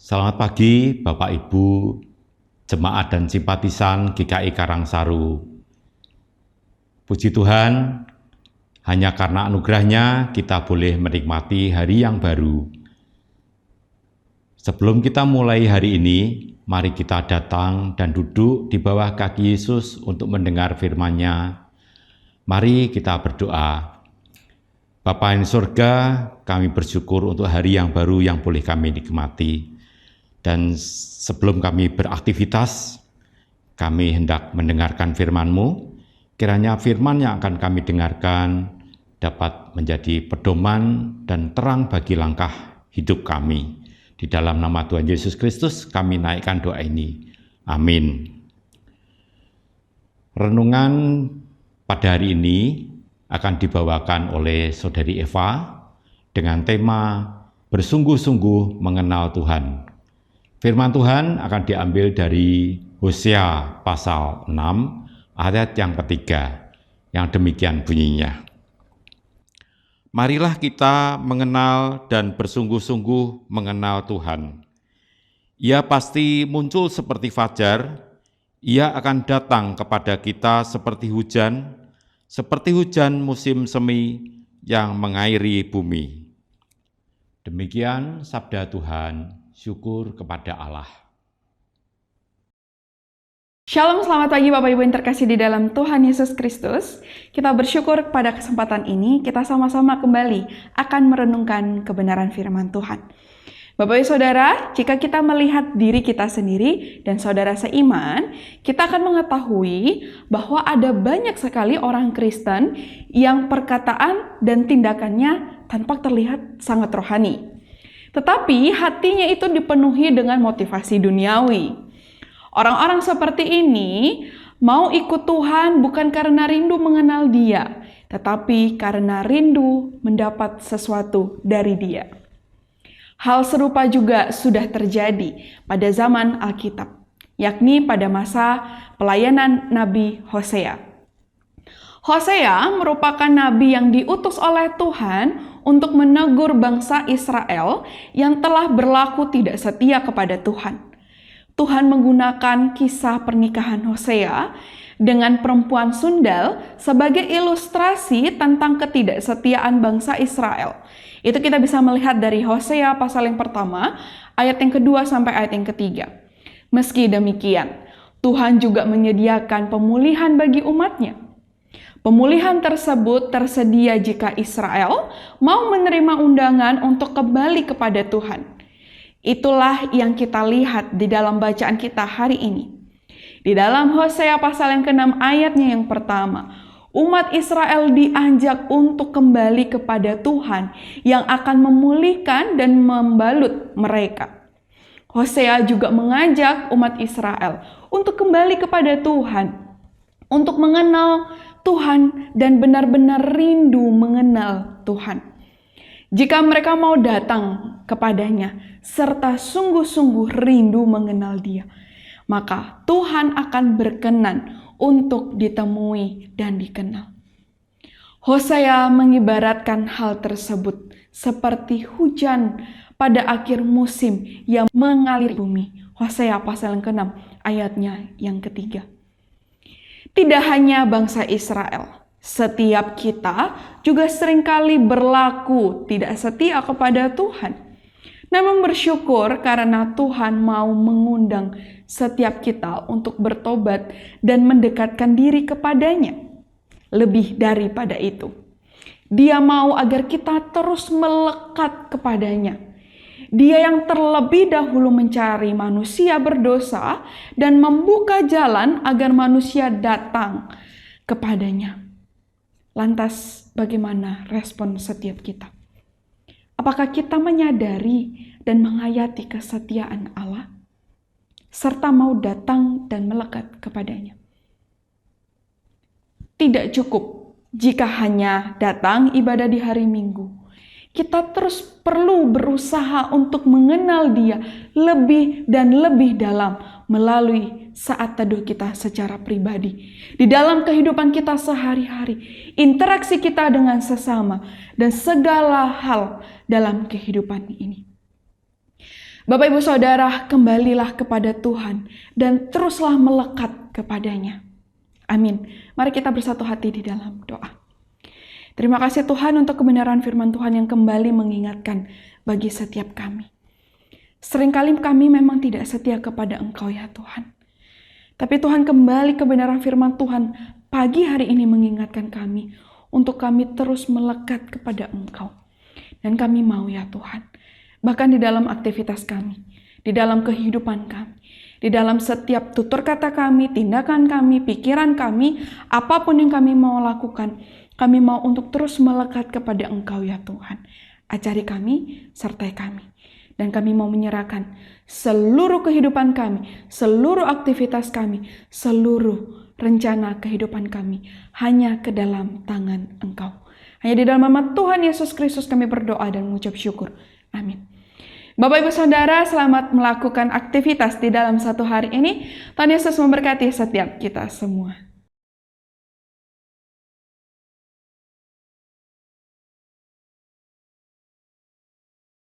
Selamat pagi Bapak Ibu, jemaat dan simpatisan GKI Karangsaru. Puji Tuhan, hanya karena anugerah-Nya kita boleh menikmati hari yang baru. Sebelum kita mulai hari ini, mari kita datang dan duduk di bawah kaki Yesus untuk mendengar firman-Nya. Mari kita berdoa. Bapa yang di surga, kami bersyukur untuk hari yang baru yang boleh kami nikmati. Dan sebelum kami beraktivitas, kami hendak mendengarkan firman-Mu. Kiranya firman yang akan kami dengarkan dapat menjadi pedoman dan terang bagi langkah hidup kami. Di dalam nama Tuhan Yesus Kristus kami naikkan doa ini. Amin. Renungan pada hari ini akan dibawakan oleh Saudari Eva dengan tema bersungguh-sungguh mengenal Tuhan. Firman Tuhan akan diambil dari Hosea pasal 6 ayat yang ketiga, yang demikian bunyinya. Marilah kita mengenal dan bersungguh-sungguh mengenal Tuhan. Ia pasti muncul seperti fajar, Ia akan datang kepada kita seperti hujan musim semi yang mengairi bumi. Demikian sabda Tuhan, syukur kepada Allah. Shalom, selamat pagi Bapak Ibu yang terkasih di dalam Tuhan Yesus Kristus. Kita bersyukur pada kesempatan ini kita sama-sama kembali akan merenungkan kebenaran firman Tuhan. Bapak Ibu Saudara, jika kita melihat diri kita sendiri dan saudara seiman, kita akan mengetahui bahwa ada banyak sekali orang Kristen yang perkataan dan tindakannya tanpa terlihat sangat rohani. Tetapi hatinya itu dipenuhi dengan motivasi duniawi. Orang-orang seperti ini mau ikut Tuhan bukan karena rindu mengenal Dia, tetapi karena rindu mendapat sesuatu dari Dia. Hal serupa juga sudah terjadi pada zaman Alkitab, yakni pada masa pelayanan Nabi Hosea. Hosea merupakan nabi yang diutus oleh Tuhan untuk menegur bangsa Israel yang telah berlaku tidak setia kepada Tuhan. Tuhan menggunakan kisah pernikahan Hosea dengan perempuan sundal sebagai ilustrasi tentang ketidaksetiaan bangsa Israel. Itu kita bisa melihat dari Hosea pasal yang pertama, ayat yang kedua sampai ayat yang ketiga. Meski demikian, Tuhan juga menyediakan pemulihan bagi umatnya. Pemulihan tersebut tersedia jika Israel mau menerima undangan untuk kembali kepada Tuhan. Itulah yang kita lihat di dalam bacaan kita hari ini. Di dalam Hosea pasal yang ke-6 ayatnya yang pertama, umat Israel diajak untuk kembali kepada Tuhan yang akan memulihkan dan membalut mereka. Hosea juga mengajak umat Israel untuk kembali kepada Tuhan, untuk mengenal Tuhan dan benar-benar rindu mengenal Tuhan. Jika mereka mau datang kepadanya serta sungguh-sungguh rindu mengenal Dia, maka Tuhan akan berkenan untuk ditemui dan dikenal. Hosea mengibaratkan hal tersebut seperti hujan pada akhir musim yang mengalir bumi. Hosea pasal yang ke-6 ayatnya yang ketiga. Tidak hanya bangsa Israel, setiap kita juga seringkali berlaku tidak setia kepada Tuhan. Namun bersyukur karena Tuhan mau mengundang setiap kita untuk bertobat dan mendekatkan diri kepadanya. Lebih daripada itu, Dia mau agar kita terus melekat kepadanya. Dia yang terlebih dahulu mencari manusia berdosa dan membuka jalan agar manusia datang kepadanya. Lantas bagaimana respon setiap kita? Apakah kita menyadari dan menghayati kesetiaan Allah, serta mau datang dan melekat kepadanya? Tidak cukup jika hanya datang ibadah di hari Minggu. Kita terus perlu berusaha untuk mengenal Dia lebih dan lebih dalam melalui saat teduh kita secara pribadi. Di dalam kehidupan kita sehari-hari, interaksi kita dengan sesama, dan segala hal dalam kehidupan ini. Bapak Ibu Saudara, kembalilah kepada Tuhan dan teruslah melekat kepadanya. Amin. Mari kita bersatu hati di dalam doa. Terima kasih Tuhan untuk kebenaran firman Tuhan yang kembali mengingatkan bagi setiap kami. Seringkali kami memang tidak setia kepada Engkau ya Tuhan. Tapi Tuhan, kembali kebenaran firman Tuhan pagi hari ini mengingatkan kami untuk kami terus melekat kepada Engkau. Dan kami mau ya Tuhan, bahkan di dalam aktivitas kami, di dalam kehidupan kami, di dalam setiap tutur kata kami, tindakan kami, pikiran kami, apapun yang kami mau lakukan, kami mau untuk terus melekat kepada Engkau ya Tuhan. Ajari kami, sertai kami. Dan kami mau menyerahkan seluruh kehidupan kami, seluruh aktivitas kami, seluruh rencana kehidupan kami hanya ke dalam tangan Engkau. Hanya di dalam nama Tuhan Yesus Kristus kami berdoa dan mengucap syukur. Amin. Bapak Ibu Saudara, selamat melakukan aktivitas di dalam satu hari ini. Tuhan Yesus memberkati setiap kita semua.